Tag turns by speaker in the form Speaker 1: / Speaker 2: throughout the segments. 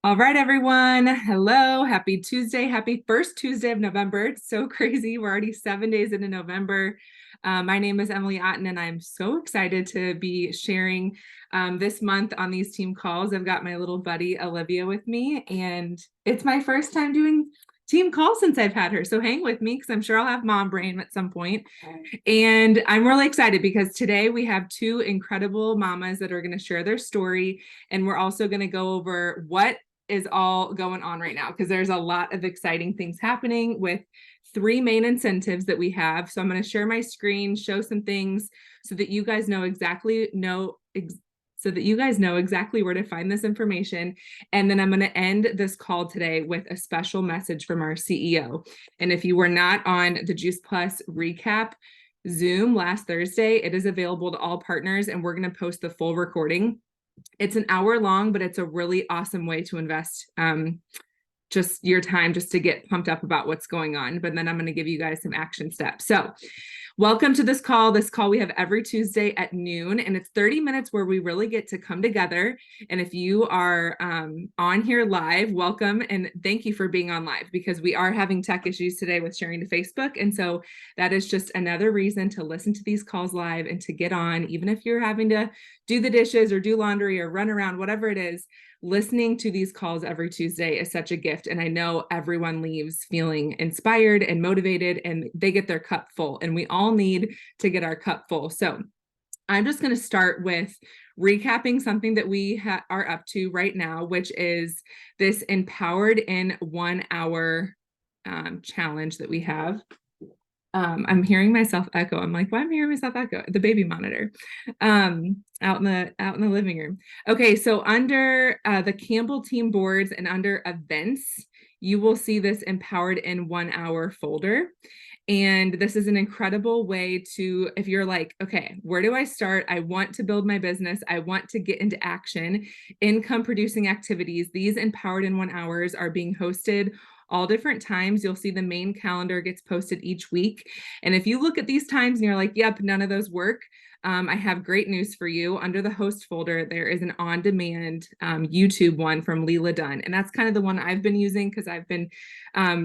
Speaker 1: All right, everyone. Hello. Happy Tuesday. Happy first Tuesday of November. It's so crazy. We're already 7 days into November. My name is Emily Otten, and I'm so excited to be sharing this month on these team calls. I've got my little buddy Olivia with me, and it's my first time doing team calls since I've had her. So hang with me because I'm sure I'll have mom brain at some point. And I'm really excited because today we have two incredible mamas that are going to share their story. And we're also going to go over what is all going on right now because there's a lot of exciting things happening with three main incentives that we have. So I'm going to share my screen, show some things so that you guys know exactly where to find this information. And then I'm going to end this call today with a special message from our CEO. And if you were not on the Juice Plus recap Zoom last Thursday, it is available to all partners, and we're going to post the full recording. It's an hour long, but it's a really awesome way to invest just your time just to get pumped up about what's going on. But then I'm going to give you guys some action steps. So welcome to this call. This call we have every Tuesday at noon, and it's 30 minutes where we really get to come together. And if you are on here live, welcome, and thank you for being on live because we are having tech issues today with sharing to Facebook. And so that is just another reason to listen to these calls live and to get on, even if you're having to do the dishes or do laundry or run around, whatever it is. Listening to these calls every Tuesday is such a gift. And I know everyone leaves feeling inspired and motivated, and they get their cup full, and we all need to get our cup full. So I'm just going to start with recapping something that we are up to right now, which is this Empowered in 1 Hour challenge that we have. I'm hearing myself echo. I'm like, why am I hearing myself echo? The baby monitor out in the living room. Okay, so under the Campbell team boards and under events, you will see this Empowered in 1 Hour folder. And this is an incredible way to, if you're like, okay, where do I start? I want to build my business. I want to get into action, income producing activities. These Empowered in 1 Hours are being hosted all different times. You'll see the main calendar gets posted each week. And if you look at these times and you're like, yep, none of those work, I have great news for you. Under the host folder, there is an on-demand YouTube one from Leela Dunn. And that's kind of the one I've been using because I've been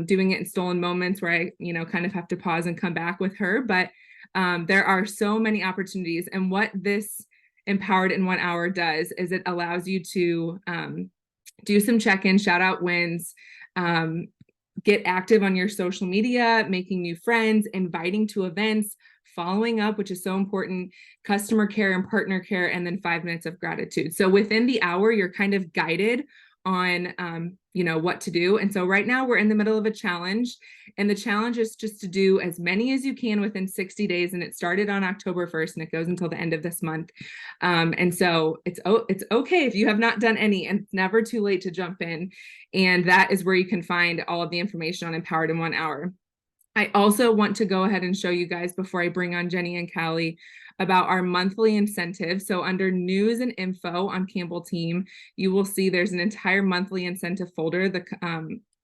Speaker 1: doing it in stolen moments where I, kind of have to pause and come back with her. But there are so many opportunities. And what this Empowered in 1 Hour does is it allows you to do some check-in, shout out wins, get active on your social media, making new friends, inviting to events, following up, which is so important, customer care and partner care, and then 5 minutes of gratitude. So within the hour, you're kind of guided on, what to do. And so right now we're in the middle of a challenge, and the challenge is just to do as many as you can within 60 days. And it started on October 1st and it goes until the end of this month. And so it's okay if you have not done any, and it's never too late to jump in. And that is where you can find all of the information on Empowered in 1 Hour. I also want to go ahead and show you guys before I bring on Jenny and Callie about our monthly incentive. So under news and info on Campbell team, you will see there's an entire monthly incentive folder. The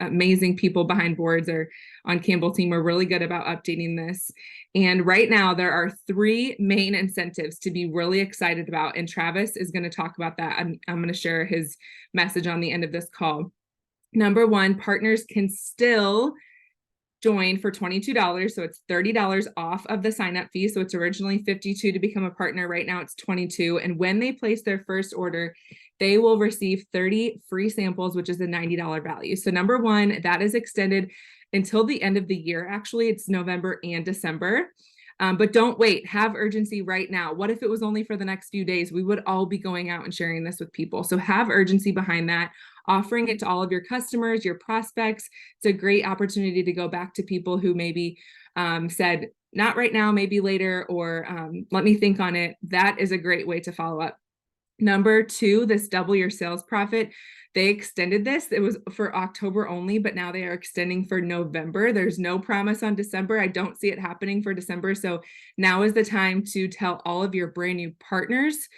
Speaker 1: amazing people behind boards are on Campbell team. We're really good about updating this. And right now there are 3 main incentives to be really excited about. And Travis is going to talk about that. I'm going to share his message on the end of this call. Number 1, partners can still join for $22. So it's $30 off of the sign-up fee. So it's originally $52 to become a partner. Right now it's $22. And when they place their first order, they will receive 30 free samples, which is a $90 value. So number 1, that is extended until the end of the year. Actually, it's November and December. But don't wait, have urgency right now. What if it was only for the next few days? We would all be going out and sharing this with people. So have urgency behind that, offering it to all of your customers, your prospects. It's a great opportunity to go back to people who maybe said, not right now, maybe later, or let me think on it. That is a great way to follow up. Number 2, this double your sales profit. They extended this. It was for October only, but now they are extending for November. There's no promise on December. I don't see it happening for December. So now is the time to tell all of your brand new partners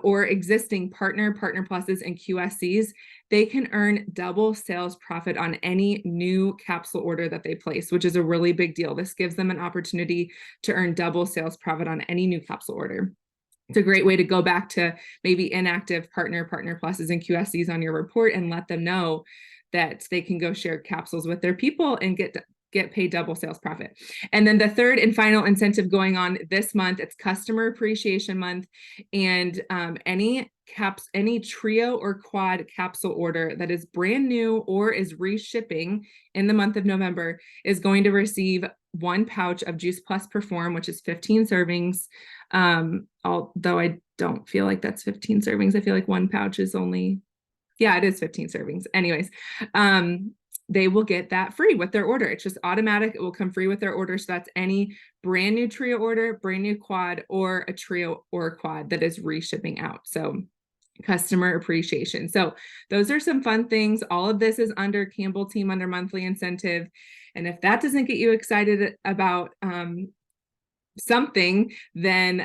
Speaker 1: or existing partner pluses and QSCs, they can earn double sales profit on any new capsule order that they place, which is a really big deal. This gives them an opportunity to earn double sales profit on any new capsule order. It's a great way to go back to maybe inactive partner pluses and QSCs on your report and let them know that they can go share capsules with their people and get paid double sales profit. And then the third and final incentive going on this month, it's Customer Appreciation Month, and any trio or quad capsule order that is brand new or is reshipping in the month of November is going to receive 1 pouch of Juice Plus Perform, which is 15 servings. Although I don't feel like that's 15 servings. I feel like 1 pouch is only, yeah, it is 15 servings. Anyways, they will get that free with their order. It's just automatic. It will come free with their order. So that's any brand new trio order, brand new quad, or a trio or a quad that is reshipping out. So customer appreciation. So those are some fun things. All of this is under Campbell Team under monthly incentive. And if that doesn't get you excited about something, then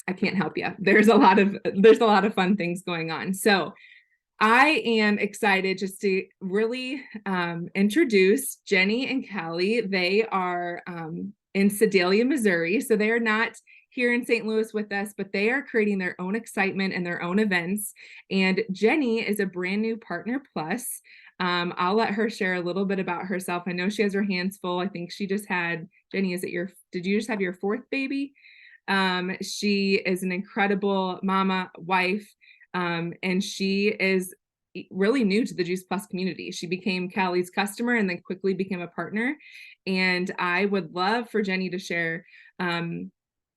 Speaker 1: I can't help you. There's a lot of fun things going on. So I am excited just to really introduce Jenny and Callie. They are in Sedalia, Missouri. So they are not here in St. Louis with us, but they are creating their own excitement and their own events. And Jenny is a brand new Partner Plus. I'll let her share a little bit about herself. I know she has her hands full. I think she just had, Jenny, did you just have your 4th baby? She is an incredible mama, wife, and she is really new to the Juice Plus community. She became Callie's customer and then quickly became a partner. And I would love for Jenny to share,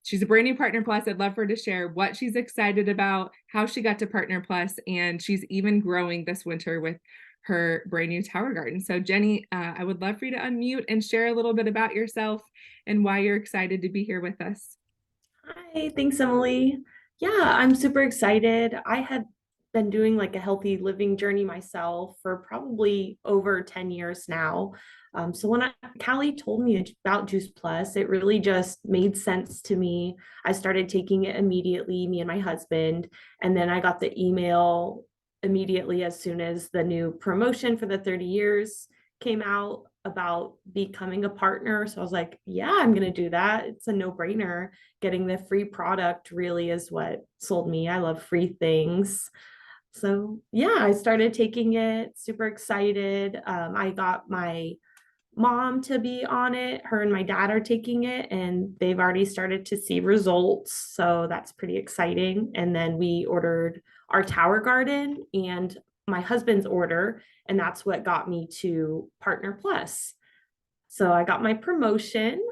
Speaker 1: she's a brand new Partner Plus. I'd love for her to share what she's excited about, how she got to Partner Plus, and she's even growing this winter with her brand new tower garden. So Jenny, I would love for you to unmute and share a little bit about yourself and why you're excited to be here with us.
Speaker 2: Hi, thanks, Emily. Yeah, I'm super excited. I had been doing like a healthy living journey myself for probably over 10 years now. So when Callie told me about Juice Plus, it really just made sense to me. I started taking it immediately, me and my husband, and then I got the email immediately as soon as the new promotion for the 30 years came out about becoming a partner. So I was like, yeah, I'm going to do that. It's a no-brainer. Getting the free product really is what sold me. I love free things. So yeah, I started taking it, super excited. I got my mom to be on it. Her and my dad are taking it, and they've already started to see results. So that's pretty exciting. And then we ordered our tower garden and my husband's order, and that's what got me to Partner Plus. So I got my promotion.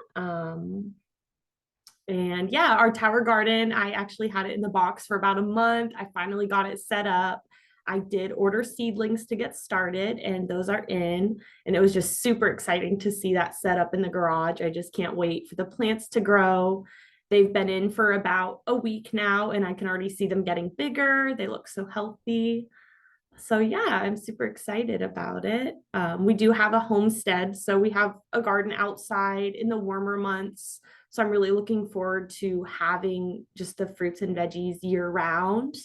Speaker 2: And yeah, our tower garden, I actually had it in the box for about a month. I finally got it set up. I did order seedlings to get started, and those are in. And it was just super exciting to see that set up in the garage. I just can't wait for the plants to grow. They've been in for about a week now, and I can already see them getting bigger. They look so healthy. So yeah, I'm super excited about it. We do have a homestead, so we have a garden outside in the warmer months. So I'm really looking forward to having just the fruits and veggies year round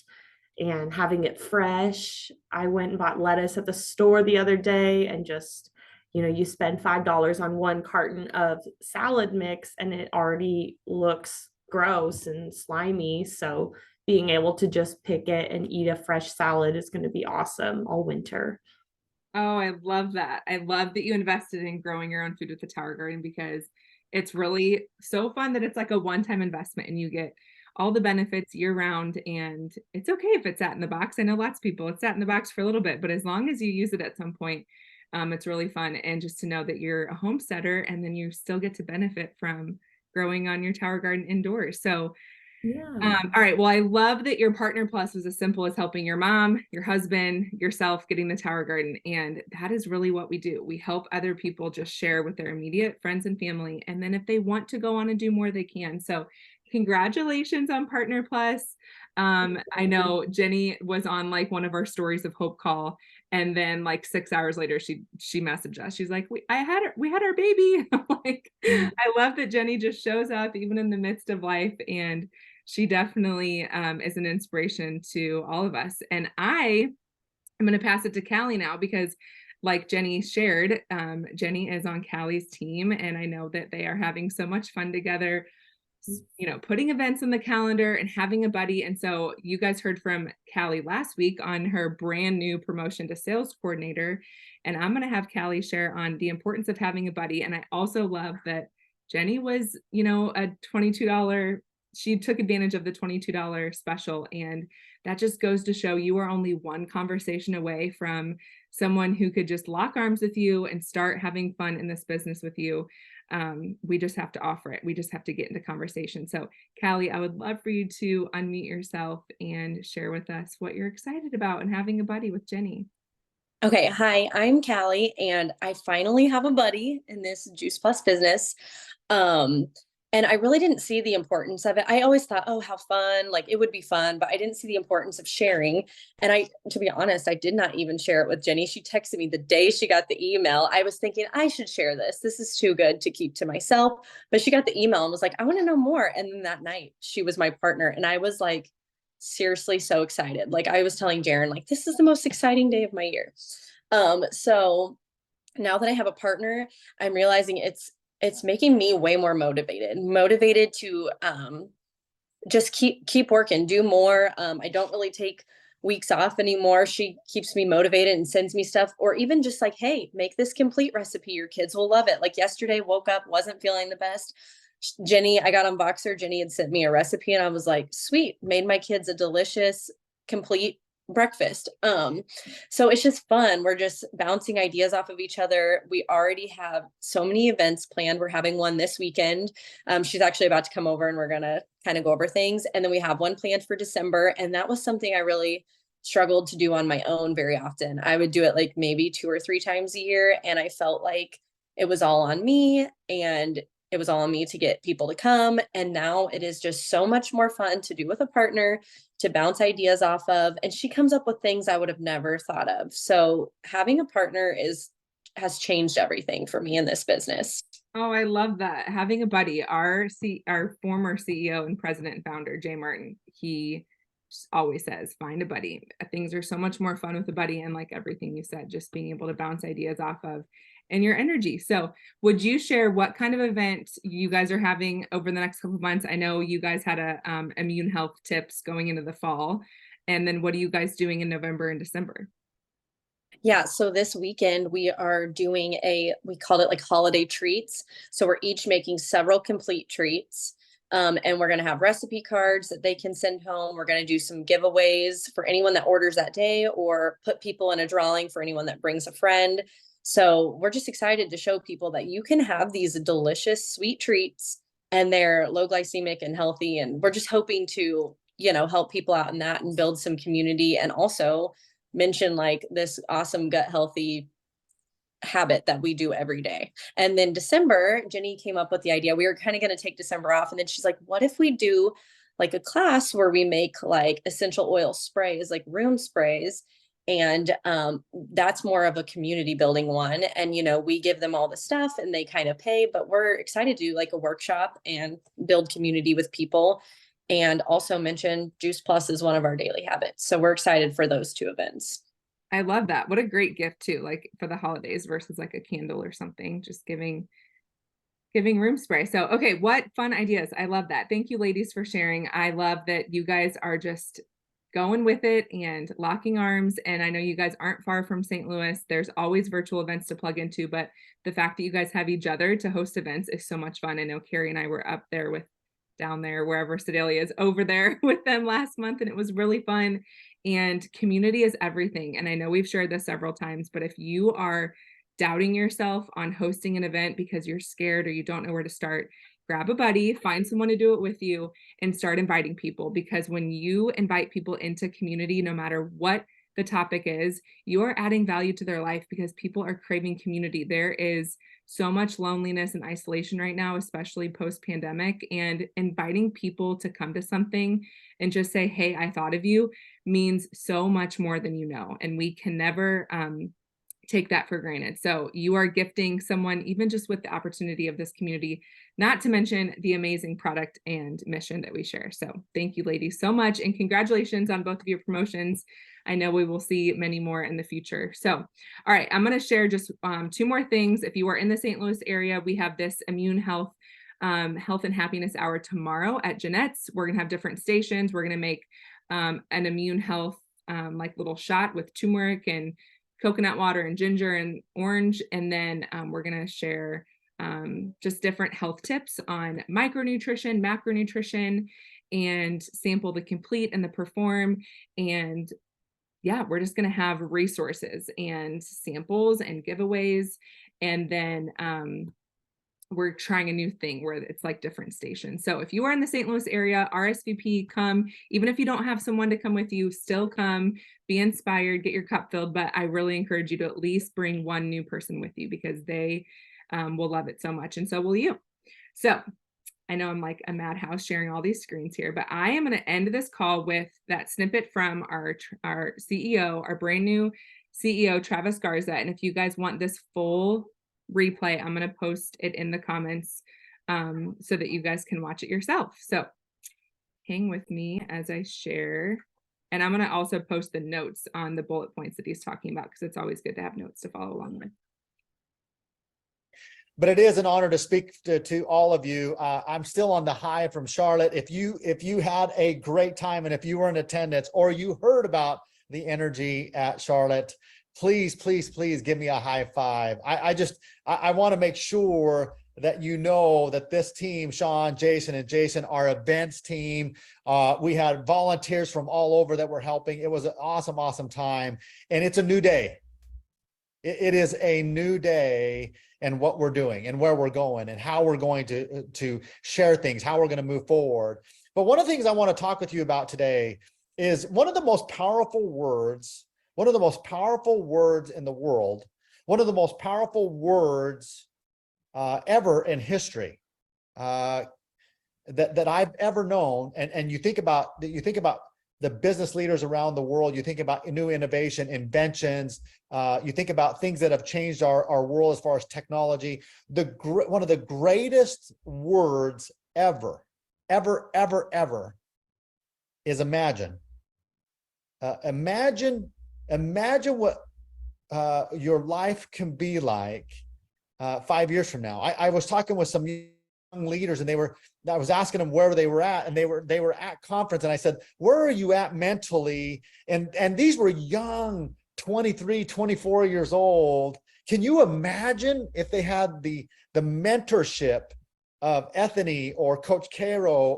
Speaker 2: and having it fresh. I went and bought lettuce at the store the other day, and just, you spend $5 on 1 carton of salad mix and it already looks gross and slimy. So being able to just pick it and eat a fresh salad is going to be awesome all winter.
Speaker 1: Oh, I love that. I love that you invested in growing your own food with the tower garden, because it's really so fun that it's like a one-time investment and you get all the benefits year round. And it's okay if it's sat in the box. I know lots of people, it's sat in the box for a little bit, but as long as you use it at some point, it's really fun. And just to know that you're a homesteader and then you still get to benefit from growing on your tower garden indoors. So
Speaker 2: Yeah.
Speaker 1: all right. Well, I love that your Partner Plus was as simple as helping your mom, your husband, yourself getting the tower garden. And that is really what we do. We help other people just share with their immediate friends and family. And then if they want to go on and do more, they can. So congratulations on Partner Plus. I know Jenny was on like one of our Stories of Hope call, and then like 6 hours later, she messaged us. She's like, we had our baby. Like, I love that Jenny just shows up even in the midst of life, and she definitely is an inspiration to all of us. And I am going to pass it to Callie now, because like Jenny shared, Jenny is on Callie's team, and I know that they are having so much fun together. putting events in the calendar and having a buddy. And so you guys heard from Callie last week on her brand new promotion to sales coordinator. And I'm going to have Callie share on the importance of having a buddy. And I also love that Jenny was, a $22, she took advantage of the $22 special. And that just goes to show you are only one conversation away from someone who could just lock arms with you and start having fun in this business with you. We just have to offer it. We just have to get into conversation. So Callie, I would love for you to unmute yourself and share with us what you're excited about and having a buddy with Jenny.
Speaker 3: Okay, hi, I'm Callie, and I finally have a buddy in this Juice Plus business. Um, and I really didn't see the importance of it. I always thought, oh, how fun, like it would be fun, but I didn't see the importance of sharing. And to be honest, I did not even share it with Jenny. She texted me the day she got the email. I was thinking, I should share this. This is too good to keep to myself. But she got the email and was like, I want to know more. And then that night, she was my partner. And I was like, seriously so excited. Like I was telling Jaren, like, this is the most exciting day of my year. So now that I have a partner, I'm realizing it's making me way more motivated to just keep working, do more. I don't really take weeks off anymore. She keeps me motivated and sends me stuff, or even just like, hey, make this complete recipe. Your kids will love it. Like yesterday, woke up, wasn't feeling the best. I got on Voxer. Jenny had sent me a recipe and I was like, sweet, made my kids a delicious, complete breakfast. So it's just fun. We're just bouncing ideas off of each other. We already have so many events planned. We're having one this weekend. She's actually about to come over and we're going to kind of go over things. And then we have one planned for December. And that was something I really struggled to do on my own very often. I would do it like maybe 2 or 3 times a year. And I felt like it was all on me, and it was all on me to get people to come. And now it is just so much more fun to do with a partner, to bounce ideas off of. And she comes up with things I would have never thought of. So having a partner has changed everything for me in this business.
Speaker 1: Oh, I love that. Having a buddy. Our former CEO and president and founder, Jay Martin, he always says, find a buddy. Things are so much more fun with a buddy. And like everything you said, just being able to bounce ideas off of and your energy. So would you share what kind of event you guys are having over the next couple of months? I know you guys had a immune health tips going into the fall. And then what are you guys doing in November and December?
Speaker 3: Yeah, so this weekend we are doing we called it like holiday treats. So we're each making several complete treats. And we're going to have recipe cards that they can send home. We're going to do some giveaways for anyone that orders that day, or put people in a drawing for anyone that brings a friend. So we're just excited to show people that you can have these delicious sweet treats and they're low glycemic and healthy. And we're just hoping to, help people out in that and build some community, and also mention like this awesome gut healthy habit that we do every day. And then December, Jenny came up with the idea. We were kind of going to take December off. And then she's like, what if we do like a class where we make like essential oil sprays, like room sprays? And that's more of a community building one. And, we give them all the stuff and they kind of pay, but we're excited to do like a workshop and build community with people. And also mention Juice Plus is one of our daily habits. So we're excited for those 2 events.
Speaker 1: I love that. What a great gift too, like for the holidays versus like a candle or something, just giving room spray. So, okay, what fun ideas. I love that. Thank you ladies for sharing. I love that you guys are just going with it and locking arms. And I know you guys aren't far from St. Louis. There's always virtual events to plug into, but the fact that you guys have each other to host events is so much fun. I know Carrie and I were up there down there, wherever Sedalia is, over there with them last month. And it was really fun. And community is everything. And I know we've shared this several times, but if you are doubting yourself on hosting an event because you're scared or you don't know where to start, grab a buddy, find someone to do it with you, and start inviting people. Because when you invite people into community, no matter what the topic is, you are adding value to their life, because people are craving community. There is so much loneliness and isolation right now, especially post-pandemic, and inviting people to come to something and just say, hey, I thought of you, means so much more than you know. And we can never take that for granted. So you are gifting someone even just with the opportunity of this community, not to mention the amazing product and mission that we share. So thank you ladies so much, and congratulations on both of your promotions. I know we will see many more in the future. So, all right, I'm going to share just 2 more things. If you are in the St. Louis area, we have this immune health health and happiness hour tomorrow at Jeanette's. We're going to have different stations. We're going to make an immune health like little shot with turmeric and coconut water and ginger and orange. And then we're going to share just different health tips on micronutrition, macronutrition, and sample the complete and the perform. And yeah, we're just going to have resources and samples and giveaways. And then we're trying a new thing where it's like different stations. So if you are in the St. Louis area, RSVP, come. Even if you don't have someone to come with you, still come, be inspired, get your cup filled. But I really encourage you to at least bring one new person with you, because they will love it so much, and so will you. So I know I'm like a madhouse sharing all these screens here, but I am going to end this call with that snippet from our CEO, our brand new CEO, Travis Garza. And if you guys want this full replay, I'm going to post it in the comments so that you guys can watch it yourself. So hang with me as I share. And I'm going to also post the notes on the bullet points that he's talking about, because it's always good to have notes to follow along with.
Speaker 4: But it is an honor to speak to all of you. I'm still on the high from Charlotte. If you had a great time, and if you were in attendance or you heard about the energy at Charlotte, please, please, please give me a high five. I want to make sure that you know that this team, Sean, Jason, and Jason, our events team, we had volunteers from all over that were helping. It was an awesome, awesome time. And it's a new day. It is a new day, and what we're doing and where we're going and how we're going to share things, how we're going to move forward. But one of the things I want to talk with you about today is one of the most powerful words in the world, one of the most powerful words ever in history that I've ever known. And you think about the business leaders around the world, you think about new innovation, inventions, you think about things that have changed our world as far as technology. One of the greatest words ever is imagine. Imagine what your life can be like 5 years from now. I was talking with some young leaders, and I was asking them where they were at, and they were at conference, and I said, where are you at mentally? And these were young, 23, 24 years old. Can you imagine if they had the mentorship of Ethany or Coach Caro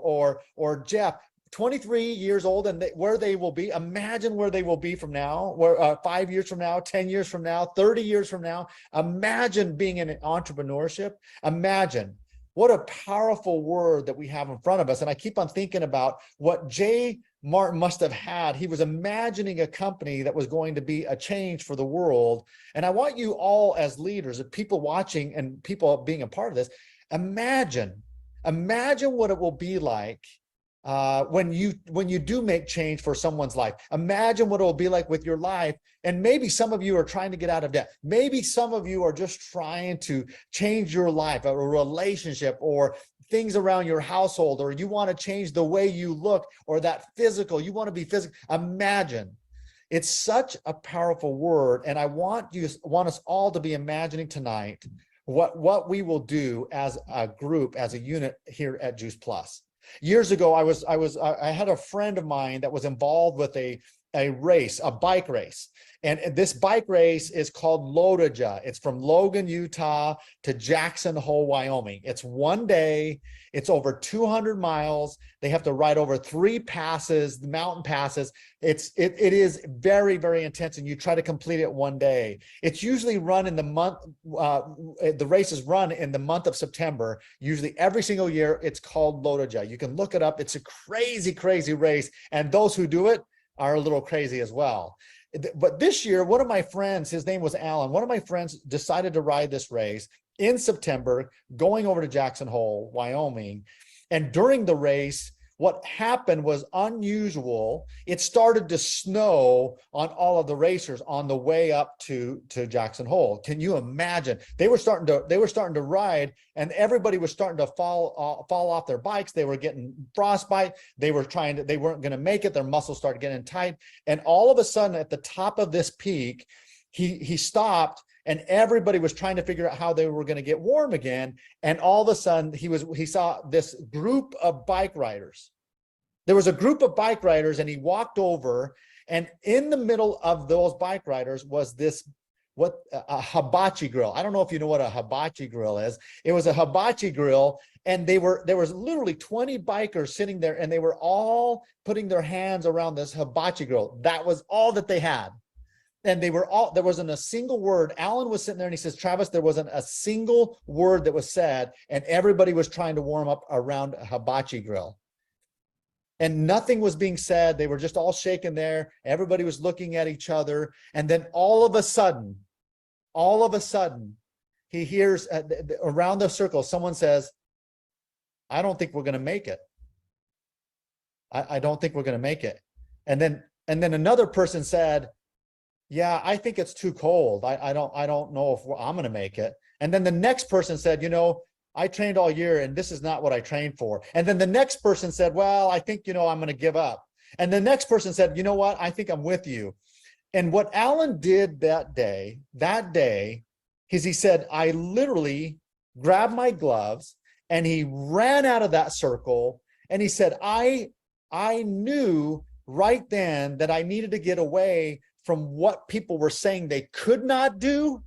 Speaker 4: or Jeff, 23 years old, and where they will be? Imagine where they will be from now, 5 years from now, 10 years from now, 30 years from now. Imagine being in entrepreneurship. Imagine. What a powerful word that we have in front of us. And I keep on thinking about what Jay Martin must have had. He was imagining a company that was going to be a change for the world. And I want you all as leaders, people watching and people being a part of this, imagine what it will be like when you do make change for someone's life. Imagine what it will be like with your life. And maybe some of you are trying to get out of debt. Maybe some of you are just trying to change your life, a relationship, or things around your household, or you want to change the way you look, or that physical, you want to be physical. Imagine. It's such a powerful word. And I want us all to be imagining tonight what we will do as a group, as a unit here at Juice Plus. Years ago, I had a friend of mine that was involved with a race, a bike race. And this bike race is called Lodoja. It's from Logan, Utah to Jackson Hole, Wyoming. It's one day. It's over 200 miles. They have to ride over 3 passes, the mountain passes. It is very, very intense, and you try to complete it one day. It's usually run in the month, the race is run in the month of September, usually every single year. It's called Lodoja. You can look it up. It's a crazy, crazy race. And those who do it are a little crazy as well. But this year, one of my friends, his name was Alan, one of my friends decided to ride this race in September, going over to Jackson Hole, Wyoming. And during the race, what happened was unusual. It started to snow on all of the racers on the way up to Jackson Hole. Can you imagine? They were starting to ride, and everybody was starting to fall off their bikes. They were getting frostbite. They weren't going to make it. Their muscles started getting tight. And all of a sudden, at the top of this peak, he stopped, and everybody was trying to figure out how they were going to get warm again. And all of a sudden he saw this group of bike riders. There was a group of bike riders, and he walked over, and in the middle of those bike riders was a hibachi grill. I don't know if you know what a hibachi grill is. It was a hibachi grill, and there was literally 20 bikers sitting there, and they were all putting their hands around this hibachi grill. That was all that they had. And there wasn't a single word. Alan was sitting there and he says, Travis, there wasn't a single word that was said, and everybody was trying to warm up around a hibachi grill. And nothing was being said. They were just all shaking there. Everybody was looking at each other. And then all of a sudden, he hears around the circle, someone says, I don't think we're going to make it. I don't think we're going to make it. And then another person said, yeah, I think it's too cold. I don't know if I'm going to make it. And then the next person said, I trained all year and this is not what I trained for. And then the next person said, well, I think, I'm going to give up. And the next person said, you know what? I think I'm with you. And what Alan did that day is he said, I literally grabbed my gloves and he ran out of that circle. And he said, I knew right then that I needed to get away from what people were saying they could not do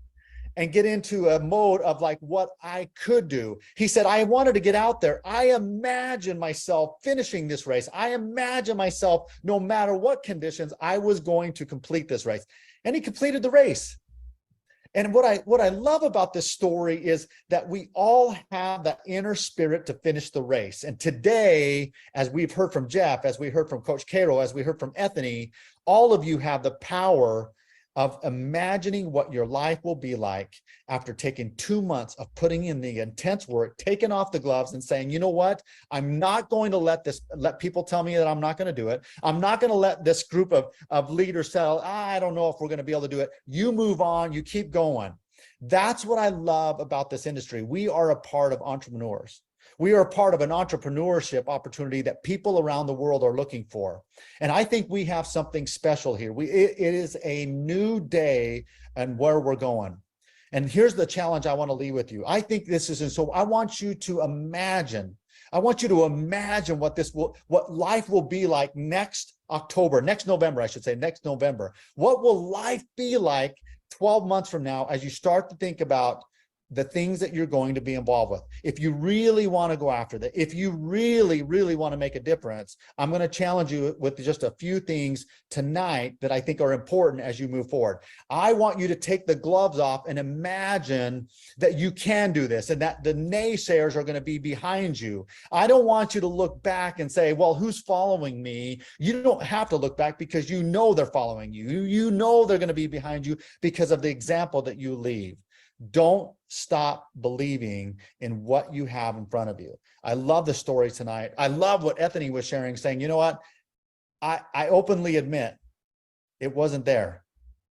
Speaker 4: and get into a mode of like what I could do. He said, I wanted to get out there. I imagine myself finishing this race. I imagine myself, no matter what conditions, I was going to complete this race. And he completed the race. And what I love about this story is that we all have that inner spirit to finish the race. And today, as we've heard from Jeff, as we heard from Coach Cairo, as we heard from Ethany, all of you have the power of imagining what your life will be like after taking 2 months of putting in the intense work, taking off the gloves and saying, you know what, I'm not going to let people tell me that I'm not going to do it. I'm not going to let this group of leaders tell, I don't know if we're going to be able to do it. You move on, you keep going. That's what I love about this industry. We are a part of entrepreneurs. We are a part of an entrepreneurship opportunity that people around the world are looking for. And I think we have something special here. It is a new day and where we're going. And here's the challenge I want to leave with you. I think this is, and so I want you to imagine what life will be like next November. What will life be like 12 months from now as you start to think about the things that you're going to be involved with? If you really want to go after that, if you really, really want to make a difference, I'm going to challenge you with just a few things tonight that I think are important as you move forward. I want you to take the gloves off and imagine that you can do this and that the naysayers are going to be behind you. I don't want you to look back and say, well, who's following me? You don't have to look back because you know they're following you. You know they're going to be behind you because of the example that you leave. Don't stop believing in what you have in front of you. I love the story tonight. I love what Ethany was sharing, saying, you know what? I openly admit it wasn't there.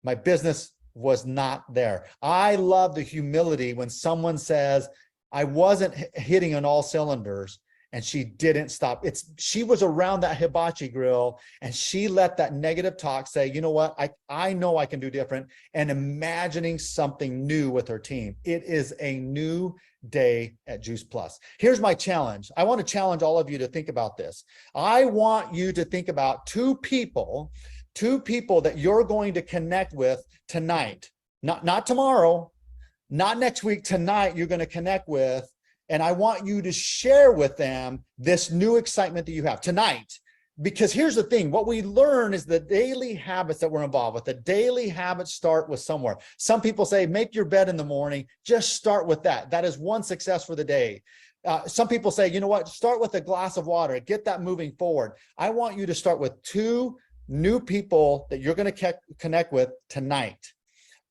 Speaker 4: My business was not there. I love the humility when someone says, I wasn't hitting on all cylinders, and she didn't stop. She was around that hibachi grill and she let that negative talk say, you know what, I know I can do different, and imagining something new with her team. It is a new day at Juice Plus. Here's my challenge. I want to challenge all of you to think about this. I want you to think about two people that you're going to connect with tonight, not tomorrow, not next week, tonight you're going to connect with. And I want you to share with them this new excitement that you have tonight. Because here's the thing, what we learn is the daily habits that we're involved with. The daily habits start with somewhere. Some people say, make your bed in the morning, just start with that. That is one success for the day. Some people say, you know what, start with a glass of water, get that moving forward. I want you to start with two new people that you're going to connect with tonight.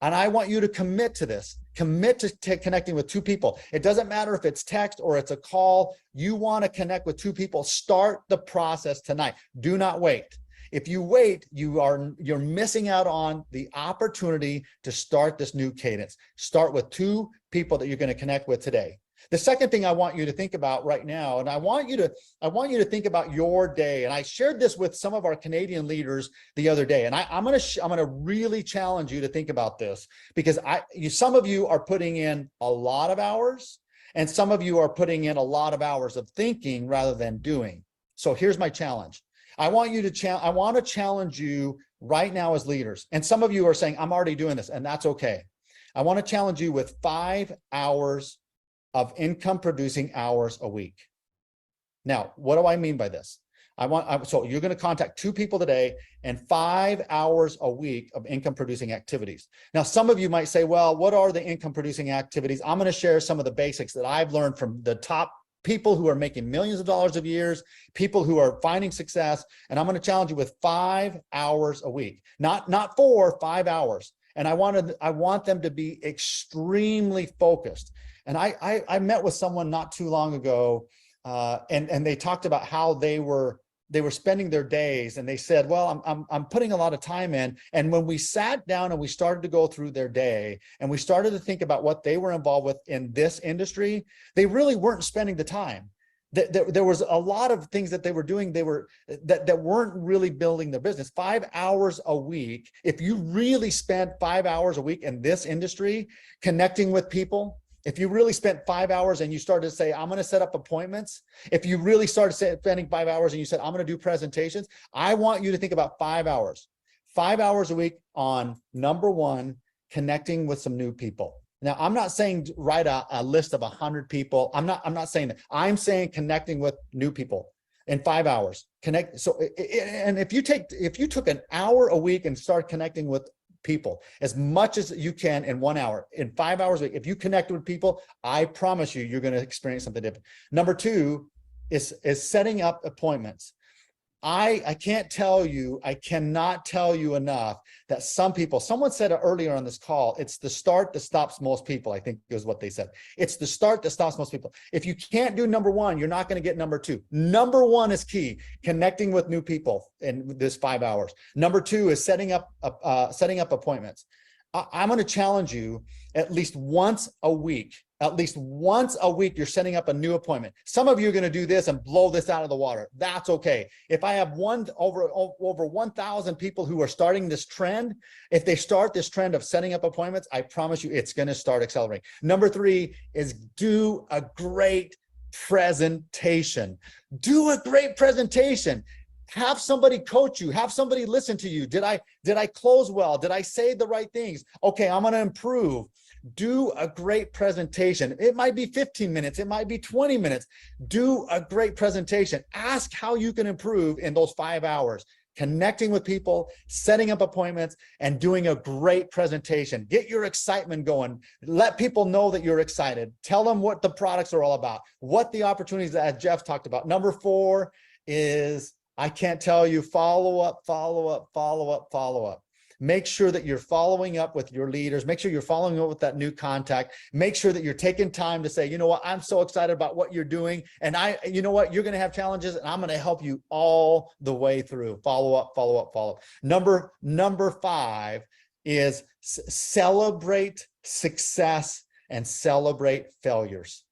Speaker 4: And I want you to commit to this. Commit to connecting with two people. It doesn't matter if it's text or it's a call. You want to connect with two people. Start the process tonight. Do not wait. If you wait, you're missing out on the opportunity to start this new cadence. Start with two people that you're going to connect with today. The second thing I want you to think about right now, and I want you to think about your day. And I shared this with some of our Canadian leaders the other day, and I'm gonna really challenge you to think about this, because some of you are putting in a lot of hours, and some of you are putting in a lot of hours of thinking rather than doing. So here's my challenge. I want to challenge you right now as leaders. And some of you are saying, I'm already doing this, and that's okay. I want to challenge you with 5 hours of income producing hours a week. Now, what do I mean by this? So you're going to contact 2 people today and 5 hours a week of income producing activities. Now, some of you might say, well, what are the income producing activities? I'm going to share some of the basics that I've learned from the top people who are making millions of dollars a year, people who are finding success. And I'm going to challenge you with 5 hours a week, not 4, 5 hours. And I want them to be extremely focused. And I met with someone not too long ago, and they talked about how they were spending their days, and they said, well, I'm putting a lot of time in. And when we sat down and we started to go through their day and we started to think about what they were involved with in this industry, they really weren't spending the time. There was a lot of things that they were doing that weren't really building their business. 5 hours a week, if you really spent 5 hours a week in this industry connecting with people, if you really spent 5 hours and you started to say, I'm going to set up appointments, if you really started spending 5 hours and you said, I'm going to do presentations, I want you to think about 5 hours. 5 hours a week on, number one, connecting with some new people. Now, I'm not saying write a list of 100 people. I'm not saying that. I'm saying connecting with new people in 5 hours. Connect. So, and if you took an hour a week and start connecting with people as much as you can in 1 hour, in 5 hours a week, if you connect with people, I promise you're going to experience something different. Number two is setting up appointments. I can't tell you, I cannot tell you enough that someone said it earlier on this call, it's the start that stops most people, I think is what they said. It's the start that stops most people. If you can't do number one, you're not going to get number two. Number one is key, connecting with new people in this 5 hours. Number two is setting up appointments. I'm going to challenge you at least once a week. At least once a week, you're setting up a new appointment. Some of you are going to do this and blow this out of the water. That's okay. If I have over 1,000 people who are starting this trend, if they start this trend of setting up appointments, I promise you it's going to start accelerating. Number three is do a great presentation. Do a great presentation. Have somebody coach you, have somebody listen to you. Did I close well? Did I say the right things? Okay, I'm going to improve. Do a great presentation. It might be 15 minutes. It might be 20 minutes. Do a great presentation. Ask how you can improve in those 5 hours. Connecting with people, setting up appointments, and doing a great presentation. Get your excitement going. Let people know that you're excited. Tell them what the products are all about, what the opportunities that Jeff talked about. Number four is, I can't tell you, follow up, follow up, follow up, follow up. Make sure that you're following up with your leaders. Make sure you're following up with that new contact. Make sure that you're taking time to say, you know what, I'm so excited about what you're doing. And you know what, you're going to have challenges and I'm going to help you all the way through. Follow up, follow up, follow up. Number five is celebrate success and celebrate failures.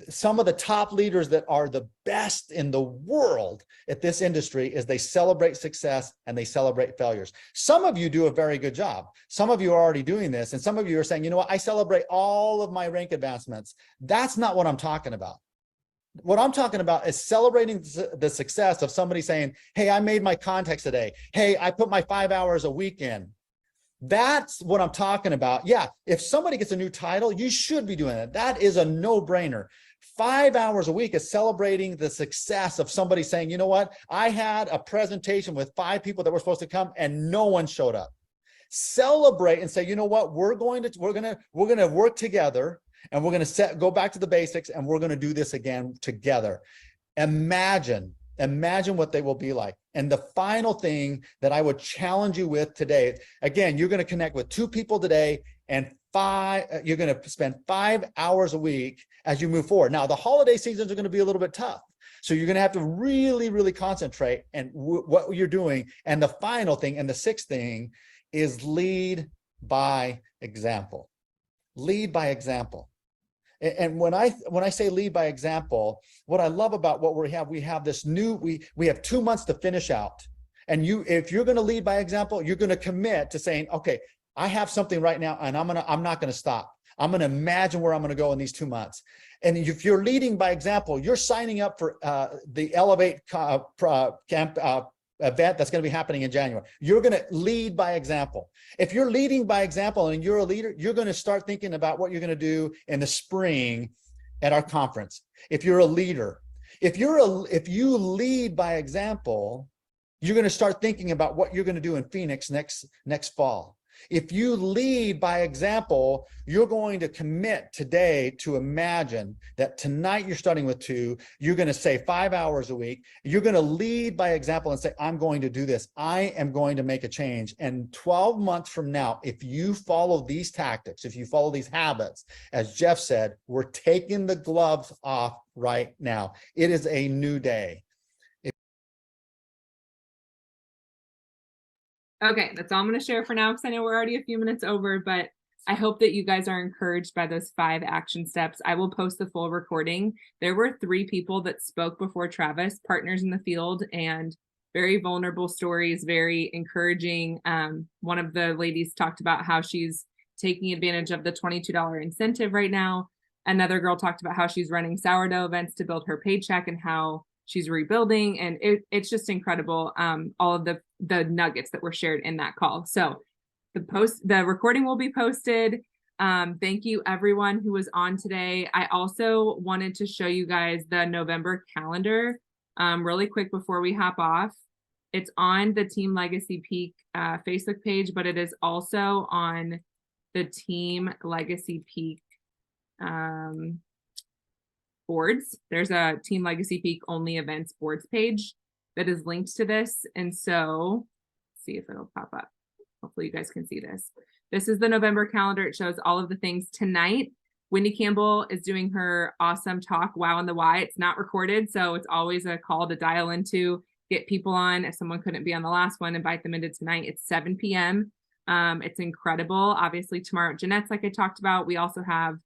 Speaker 4: Some of the top leaders that are the best in the world at this industry is they celebrate success and they celebrate failures. Some of you do a very good job. Some of you are already doing this. And some of you are saying, you know what, I celebrate all of my rank advancements. That's not what I'm talking about. What I'm talking about is celebrating the success of somebody saying, hey, I made my contacts today. Hey, I put my 5 hours a week in. That's what I'm talking about. Yeah, if somebody gets a new title, you should be doing it. That is a no-brainer. 5 hours a week is celebrating the success of somebody saying, you know what, I had a presentation with 5 people that were supposed to come and no one showed up. Celebrate and say, you know what, we're going to work together and we're going to go back to the basics and we're going to do this again together. Imagine what they will be like. And the final thing that I would challenge you with today, again, you're going to connect with 2 people today and you're going to spend 5 hours a week as you move forward. Now, the holiday seasons are going to be a little bit tough. So you're going to have to really, really concentrate and what you're doing. And the final thing, and the sixth thing, is lead by example. Lead by example. And when I say lead by example, what I love about what we have this new, we have 2 months to finish out. And if you're going to lead by example, you're going to commit to saying, okay, I have something right now and I'm not going to stop. I'm going to imagine where I'm going to go in these 2 months. And if you're leading by example, you're signing up for the Elevate camp event that's going to be happening in January. You're going to lead by example. If you're leading by example and you're a leader, you're going to start thinking about what you're going to do in the spring at our conference. If you're a leader, if you lead by example, you're going to start thinking about what you're going to do in Phoenix next fall. If you lead by example, you're going to commit today to imagine that tonight you're starting with 2, you're going to say 5 hours a week. You're going to lead by example and say, I'm going to do this. I am going to make a change. And 12 months from now, if you follow these tactics, if you follow these habits, as Jeff said, we're taking the gloves off right now. It is a new day.
Speaker 1: Okay, that's all I'm going to share for now because I know we're already a few minutes over, but I hope that you guys are encouraged by those 5 action steps. I will post the full recording. There were 3 people that spoke before Travis, partners in the field, and very vulnerable stories, very encouraging. One of the ladies talked about how she's taking advantage of the $22 incentive right now. Another girl talked about how she's running sourdough events to build her paycheck and how she's rebuilding, and it's just incredible. All of the nuggets that were shared in that call. So the recording will be posted. Thank you everyone who was on today. I also wanted to show you guys the November calendar really quick before we hop off. It's on the Team Legacy Peak Facebook page, but it is also on the Team Legacy Peak boards. There's a Team Legacy Peak only events boards page that is linked to this. And so see if it'll pop up. Hopefully you guys can see this. This is the November calendar. It shows all of the things tonight. Wendy Campbell is doing her awesome talk, Wow and the Why. It's not recorded, so it's always a call to dial into, get people on. If someone couldn't be on the last one, invite them into tonight. It's 7 p.m. It's incredible. Obviously tomorrow at Jeanette's, like I talked about. We also have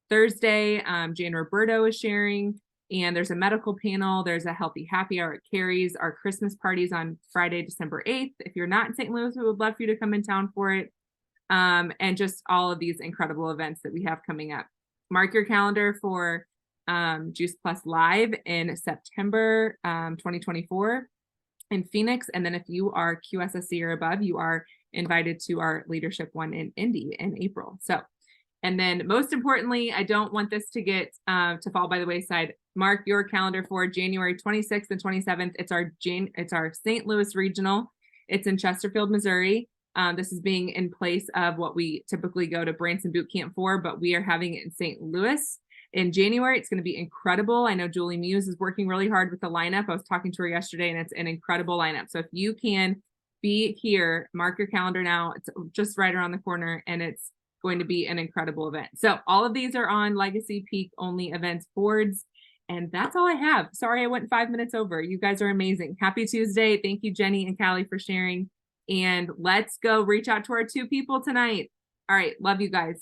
Speaker 1: Thursday, Jane Roberto is sharing, and there's a medical panel. There's a healthy happy hour at Carrie's. Our Christmas parties on Friday, December 8th. If you're not in St. Louis, we would love for you to come in town for it. And just all of these incredible events that we have coming up. Mark your calendar for Juice Plus Live in September 2024 in Phoenix. And then if you are QSSC or above, you are invited to our leadership one in Indy in April. So, and then most importantly, I don't want this to get to fall by the wayside. Mark your calendar for January 26th and 27th. It's our St. Louis regional. It's in Chesterfield, Missouri. This is being in place of what we typically go to Branson Boot Camp for, but we are having it in St. Louis in January. It's going to be incredible. I know Julie Muse is working really hard with the lineup. I was talking to her yesterday, and it's an incredible lineup. So if you can be here, mark your calendar now. It's just right around the corner, and it's going to be an incredible event. So all of these are on Legacy Peak only events boards. And that's all I have. Sorry, I went 5 minutes over. You guys are amazing. Happy Tuesday. Thank you, Jenny and Callie, for sharing. And let's go reach out to our 2 people tonight. All right. Love you guys.